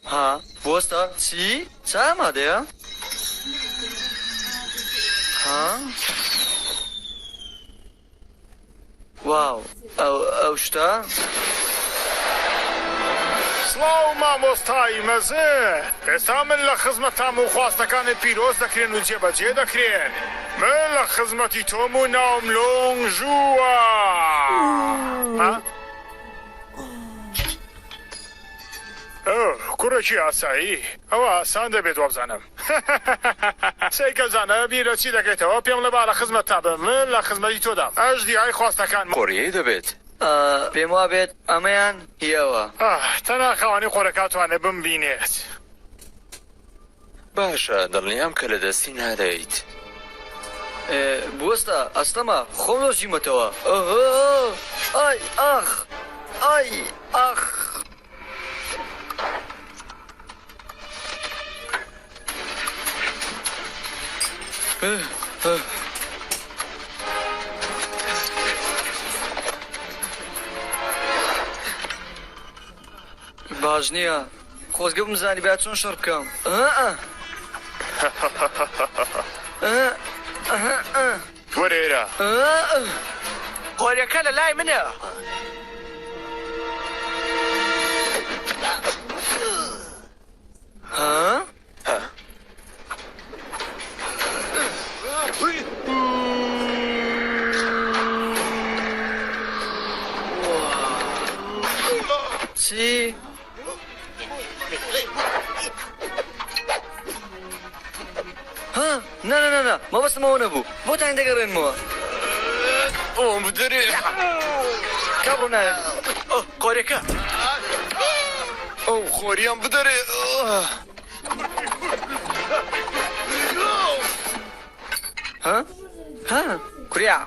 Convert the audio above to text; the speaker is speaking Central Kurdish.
ها بوستا چی؟ چه آماده ها؟ واو او شتا؟ سڵاو مامۆستایی مەزن ئێستا من لە خزمەتام و خواستەکانت پیرۆز دەکرێن و جێبەجێ دەکرێن من لە خزمەتی تۆم و ناوم لۆنگ ژووە کوڕێکی ئاسایی ئەوە ئاسان دەبێت وابزانم سەیکەزانە بیرە چی دەکەیتەوە پێم لە با لە خزمەتتا بم من لە خزمەتی تۆدام ئەش دیهای خواستەکان قۆریەی دەبێت پێم وا بێت ئەمەیان هیەوە تەنها خاوەنی خۆرەکاتوانێ بمبینێت باشە دڵنیام کە لە دەستی نادەیت بوەستە ئەستەمە خۆم دۆشیمەتەوە ئای ئاخ ئای ئاخ باش نییە خۆزگە بمزانی با چۆن شەڕ بکەم وەرێرە قۆریەکە لە لای منە ها؟ چی؟ ها؟ نه مەبەستمەوە نەبوو بۆتان دەگەڕێنمەوە ئۆم بدرێ کابڕۆ نایە قۆریەکە ئەو خۆریان بدەرێ ها؟ ها؟ کوریا